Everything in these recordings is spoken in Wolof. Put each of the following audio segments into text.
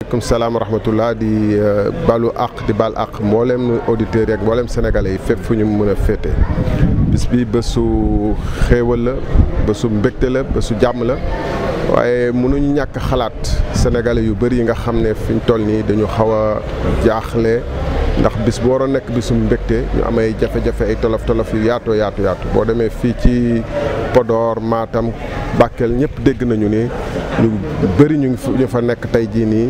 Waaleykum salaam wa rahmatullah di balu àq di bal àq mboolem auditeurs yeeg mboolem sénégalais yi fépp fu ñu mën a féete bis bi bésu xéewal la bésu mbégte la bésu jàmm la waaye mënuñu ñàkk xalaat sénégalais yu bëri yi nga xam ne fi ñu toll nii dañu xaw a jaaxle ndax bis bu waroon nekk bisu mbégte ñu am ay jafe-jafe ay tolof yu yaatu boo demee fii ci Podor Matam Bakel ñëpp dégg nañu ni ñu bëri ñu fa nekk tey jii nii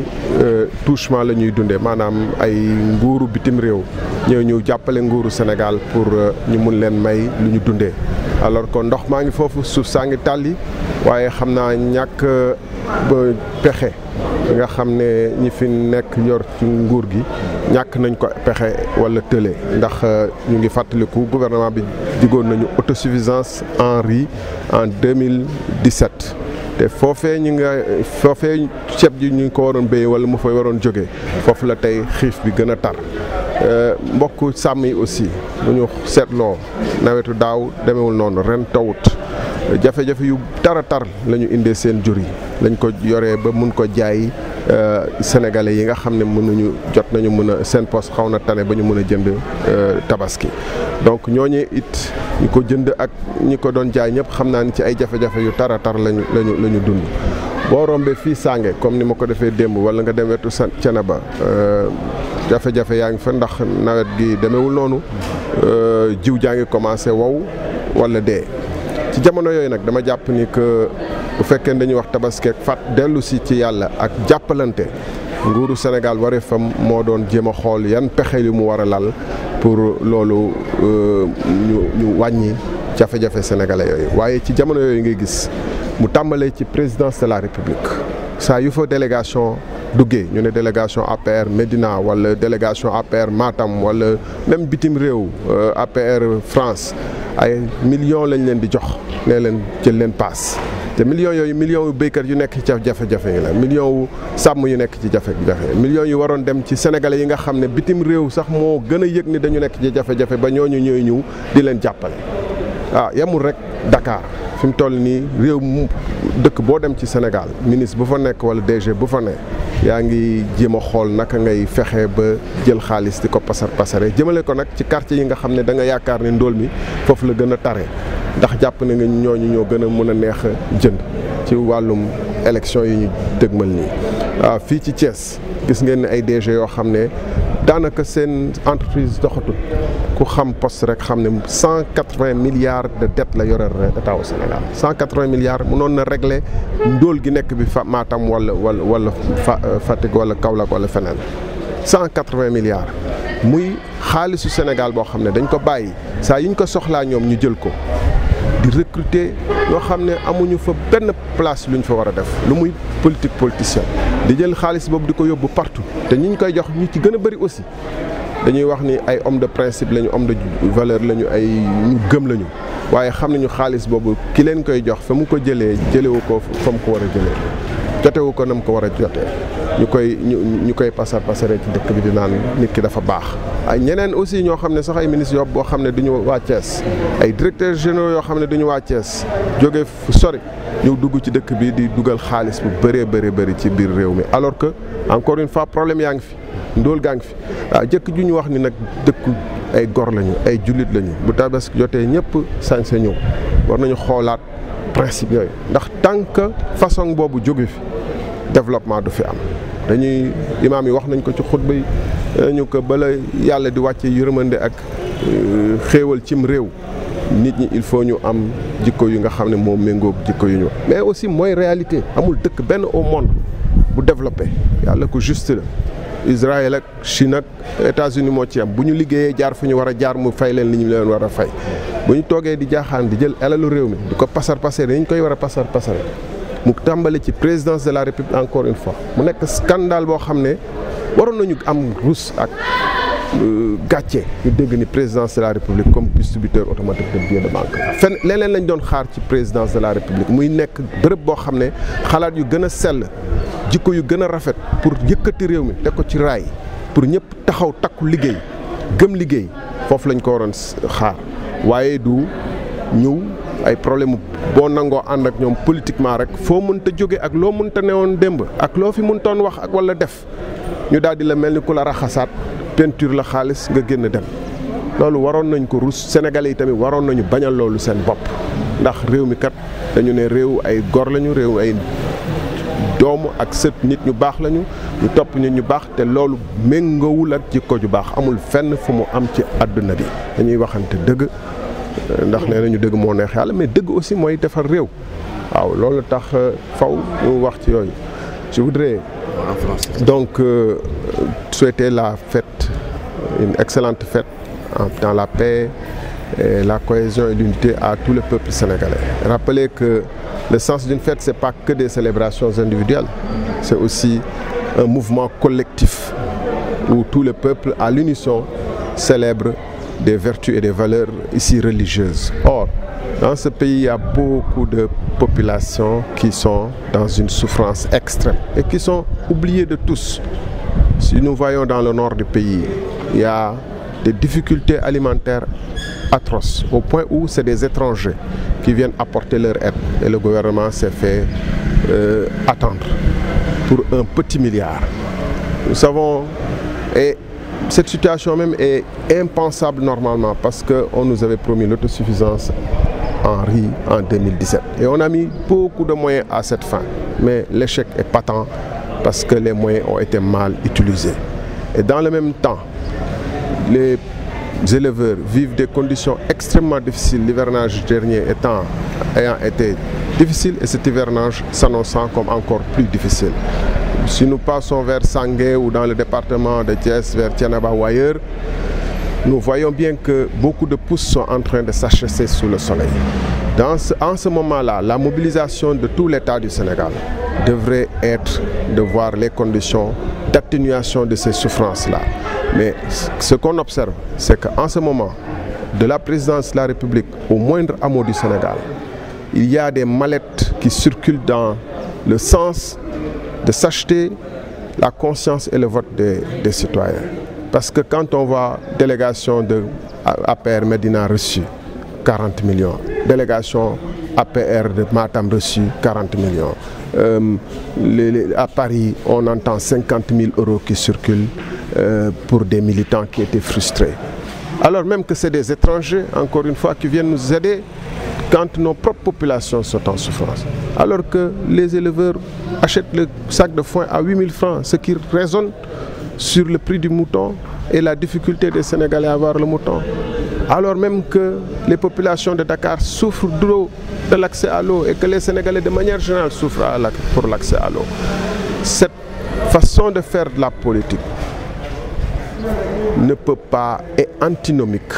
touchement la ñuy dundee maanaam ay nguuru bitim réew ñëw jàppale nguuru Sénégal pour ñu mun leen may lu ñu dundee alors que ndox maa ngi foofu suuf saa ngi tàlli waaye xam naa ñàkk ba pexe nga xam ne ñi fi nekk yor ci nguur gi ñàkk nañ ko pexe wala tële ndax ñu ngi fàttaliku gouvernement bi digoon nañu autosuffisance en riz en 2017 te foofee ceeb ji ñu ko waroon béy wala mu fay waroon jógee foofu la tey xiif bi gën a tar mbokk sàmm yi aussi bu ñu seetloo nawetu daaw demewul noonu ren tawut jafe-jafe yu tar la ñu indee seen jur yi lañ ko yoree ba mun ko jaay sénégalais yi nga xam ne jot nañu mën a seen poste xaw na tane ba ñu mën a jënd tabaski donc ñooñu it ñi ko jënd ak ñi ko doon jaay ñëpp xam naa ni ci ay jafe-jafe yu tar lañu dund boo rombee fii Sange comme ni ma ko defee démb wala nga dem wetu Thiénaba jafe-jafe yaa ngi fa ndax nawet gi demewul noonu jiw jaa ngi commencé wow wala dee ci jamono yooyu nag dama jàpp ni que bu fekkee dañuy wax tabaski ak dellu si ci yàlla ak jàppalante nguuru Sénégal waree fam moo doon jéem a xool yan pexe yu mu war a lal pour loolu ñu wàññi jafe-jafe sénégalais yooyu waaye ci jamono yooyu ngay gis mu tàmbalee ci présidence de la république saa yu fa délégation duggee ñu ne délégation APR Médina wala délégation APR Matam wala même bitim réew APR France ay millions lañ leen di jox nee leen jël leen paas te millions yooyu millions yu béykat yu nekk ci jafe-jafe yi la millions yu sàmm yu nekk ci jafe-jafe millions yu waroon dem ci sénégalais yi nga xam ne bitim réew sax moo gën a yëg ni dañu nekk ci jafe-jafe ba ñooñu ñooy ñëw di leen jàppale yemul rek Dakar fi mu toll nii réew mu dëkk boo dem ci Sénégal ministre bu fa nekk wala DG bu fa ne yaa ngi jéem a xool naka ngay fexe ba jël xaalis di ko pasare jëmale ko nag ci quartier yi nga xam ne da nga yaakaar ne ndóol mi foofu la gën a tare ndax jàpp na nga ñooñu ñoo gën a mën a neex a jënd ci wàllum élection yi ñu dëgmal nii fii ci Thiès gis ngeen ne ay DG yoo xam ne daanaka seen entreprise doxatul ku xam poste rek xam ne 180 milliards de dette la yore état au Sénégal 180 milliards mënoon na régler ndóol gi nekk bi Matam wala Fatick wala Kaolack wala feneen 180 milliards muy xaalisu Sénégal boo xam ne dañ ko bàyyi saa yi ñu ko soxlaa ñoom ñu jël ko di recruter yoo xam ne amuñu fa benn place luñ fa war a def lu muy politicienne di jël xaalis boobu di ko yóbbu partout te ñi ñu koy jox ñu ci gën a bëri aussi dañuy wax ni ay homme de principe lañu homme de valeur lañu ay ñu gëm lañu waaye xam nañu xaalis boobu ki leen koy jox fa mu ko jëlewu ko fa mu ko war a jëlee jotewu ko na mu ko war a jotee ñu koy pasare ci dëkk bi di naan nit ki dafa baax. ay ñeneen aussi ñoo xam ne sax ay ministres yoo boo xam ne duñu waa Thiès ay directeurs généraux yoo xam ne duñu waa Thiès jóge fu sori ñëw dugg ci dëkk bi di dugal xaalis bu bëree ci biir réew mi alors que encore une fois problème yaa ngi fi ndóol gaa ngi fi jëkk ju ñu wax ni nag dëkku ay gor lañu ay jullit lañu bu tabaski jotee ñëpp sañ sa ñëw war nañu xoolaat principe yooyu ndax tant que façon boobu jóge fi développement du fi am dañuy imaam yi wax nañ ko ci xutba yi ñu ko bala yàlla di wàcce yërmande ak xéewal cim réew nit ñi il faut ñu am jikko yu nga xam ne moo méngoog jikko yu ñu mais aussi mooy réalité amul dëkk benn au monde bu développé yàlla ko juste la Israël ak Chine ak États-Unis moo ci am bu ñu liggéeyee jaar fu ñu war a jaar mu fay leen li ñu leen war a fay bu ñu toogee di jaaxaan di jël alalu réew mi di ko pasare dañ koy war a pasare mu tàmbale ci présidence de la République encore une fois mu nekk scandale boo xam ne waroon nañu am rus ak gàcce ñu dégg ni présidence de la République comme distributeur automatique de billets de banque leneen lañ doon xaar ci présidence de la République muy nekk bërëb boo xam ne xalaat yu gën a sell jikko yu gën a rafet pour yëkkati réew mi teg ko ci raay pour ñëpp taxaw takku liggéey gëm liggéey foofu lañ ko waroon xaar waaye du ñëw ay problème boo nangoo ànd ak ñoom politiquement rek foo mënta jóge ak loo mënta newoon démb ak loo fi mëntoon wax ak wala def ñu daal di la mel ni ku la raxasaat peinture la xaalis nga génn dem. loolu waroon nañ ko rus Sénégalais yi tamit waroon nañu bañal loolu seen bopp ndax réew mi kat dañu ne réew ay gor lañu réew ay doomu ak sët nit ñu baax lañu ñu topp nit ñu baax te loolu méngoowul ak jikko ju baax amul fenn fu mu am ci àdduna bi dañuy waxante dëgg ndax nee nañu dëgg moo neex yàlla mais dëgg aussi mooy defar réew waaw loolu tax faw ñu wax ci yooyu. Je voudrais donc souhaiter la fête, une excellente fête dans la paix, et la cohésion et l'unité à tout le peuple sénégalais. Rappelez que le sens d'une fête, ce n'est pas que des célébrations individuelles, c'est aussi un mouvement collectif où tout le peuple, à l'unisson, célèbre des vertus et des valeurs ici religieuses. Or, dans ce pays, il y a beaucoup de populations qui sont dans une souffrance extrême et qui sont oubliées de tous. Si nous voyons dans le nord du pays, il y a des difficultés alimentaires atroces, au point où c'est des étrangers qui viennent apporter leur aide. Et le gouvernement s'est fait attendre pour un petit milliard. Nous savons, et cette situation même est impensable normalement parce qu'on nous avait promis l'autosuffisance en riz en 2017. Et on a mis beaucoup de moyens à cette fin. Mais l'échec est patent parce que les moyens ont été mal utilisés. Et dans le même temps, les éleveurs vivent des conditions extrêmement difficiles, l'hivernage dernier ayant été difficile et cet hivernage s'annonçant comme encore plus difficile. Si nous passons vers Sangué ou dans le département de Thiès, vers Thiénaba ou ailleurs, nous voyons bien que beaucoup de pousses sont en train de s'achasser sous le soleil. En ce moment-là, la mobilisation de tout l'État du Sénégal devrait être de voir les conditions d'atténuation de ces souffrances-là. Mais ce qu'on observe, c'est qu'en ce moment, de la présidence de la République au moindre hameau du Sénégal, il y a des mallettes qui circulent dans le sens de s'acheter la conscience et le vote des citoyens. Parce que quand on voit délégation de APR Médina reçue, 40 millions, délégation APR de Matam reçue, 40 millions. À Paris, on entend 50 000 € qui circulent pour des militants qui étaient frustrés. Alors même que c'est des étrangers, encore une fois, qui viennent nous aider quand nos propres populations sont en souffrance. Alors que les éleveurs achètent le sac de foin à 8 000 francs, ce qui résonne sur le prix du mouton et la difficulté des Sénégalais à avoir le mouton. Alors même que les populations de Dakar souffrent de l'accès à l'eau et que les Sénégalais de manière générale souffrent pour l'accès à l'eau. Cette façon de faire de la politique ne peut pas être antinomique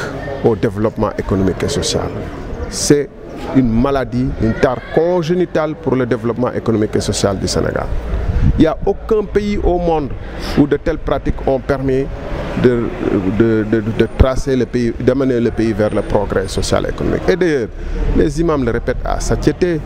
au développement économique et social. C'est une maladie, une tare congénitale pour le développement économique et social du Sénégal. Il n'y a aucun pays au monde où de telles pratiques ont permis de tracer le pays, d'amener le pays vers le progrès social et économique. Et d'ailleurs, les imams le répètent à satiété,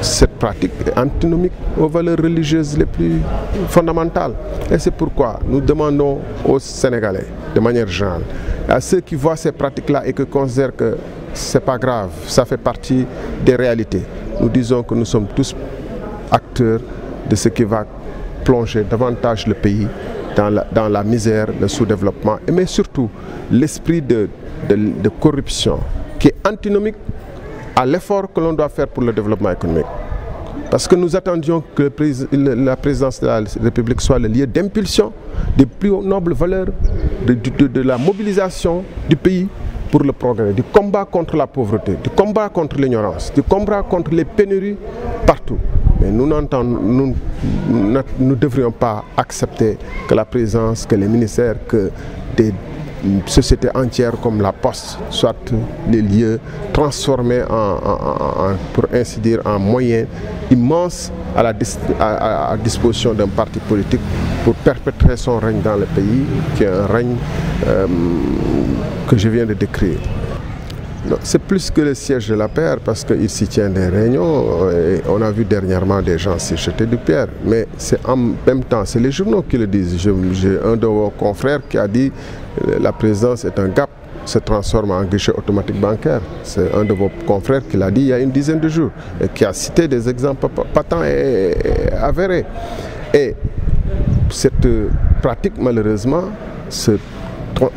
cette pratique est antinomique aux valeurs religieuses les plus fondamentales. Et c'est pourquoi nous demandons aux Sénégalais, de manière générale, à ceux qui voient ces pratiques-là et qui considèrent que ce n'est pas grave, ça fait partie des réalités. Nous disons que nous sommes tous acteurs de ce qui va plonger davantage le pays dans la misère, le sous-développement, mais surtout l'esprit de corruption qui est antinomique à l'effort que l'on doit faire pour le développement économique. Parce que nous attendions que la présidence de la République soit le lieu d'impulsion des plus nobles valeurs, de la mobilisation du pays pour le progrès, du combat contre la pauvreté, du combat contre l'ignorance, du combat contre les pénuries partout. Mais nous ne devrions pas accepter que la présidence, que les ministères, que des sociétés entières comme la Poste soient les lieux transformés pour ainsi dire, en moyens immenses à disposition d'un parti politique pour perpétrer son règne dans le pays, qui est un règne que je viens de décrire. C'est plus que le siège de la paire parce qu'il s'y tient des réunions et on a vu dernièrement des gens s'y jeter du pierre. Mais c'est en même temps, c'est les journaux qui le disent. J'ai un de vos confrères qui a dit que la présidence est un gap. se transforme en guichet automatique bancaire. C'est un de vos confrères qui l'a dit il y a une dizaine de jours et qui a cité des exemples patents et avérés. Et cette pratique, malheureusement, se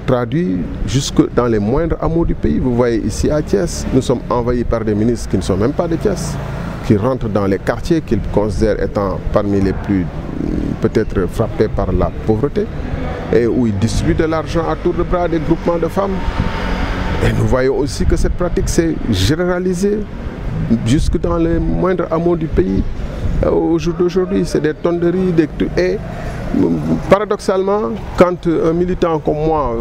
traduit jusque dans les moindres hameaux du pays. Vous voyez ici à Thiès, nous sommes envahis par des ministres qui ne sont même pas de Thiès, qui rentrent dans les quartiers qu'ils considèrent étant parmi les plus peut-être frappés par la pauvreté et où ils distribuent de l'argent à tour de bras à des groupements de femmes. Et nous voyons aussi que cette pratique s'est généralisée jusque dans les moindres hameaux du pays. Au jour d'aujourd'hui, c'est des tonnes de riz, et paradoxalement, quand un militant comme moi,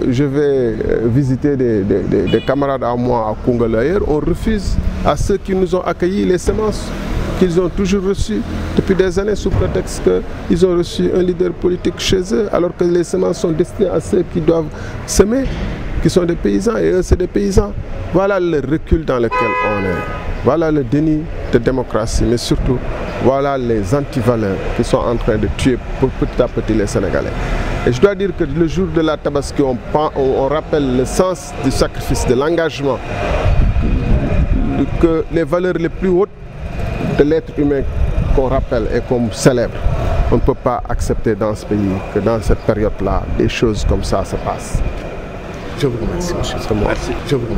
je vais visiter des camarades à moi à Koungheul ailleurs, on refuse à ceux qui nous ont accueillis les semences qu'ils ont toujours reçues depuis des années sous prétexte qu'ils ont reçu un leader politique chez eux, alors que les semences sont destinées à ceux qui doivent semer, qui sont des paysans, et eux c'est des paysans. Voilà le recul dans lequel on est. Voilà le déni de démocratie, mais surtout, voilà les antivaleurs qui sont en train de tuer petit à petit les Sénégalais. Et je dois dire que le jour de la Tabaski, on rappelle le sens du sacrifice, de l'engagement, que les valeurs les plus hautes de l'être humain qu'on rappelle et qu'on célèbre. On ne peut pas accepter dans ce pays que dans cette période-là, des choses comme ça se passent. Je vous remercie, monsieur. Merci. Je vous remercie.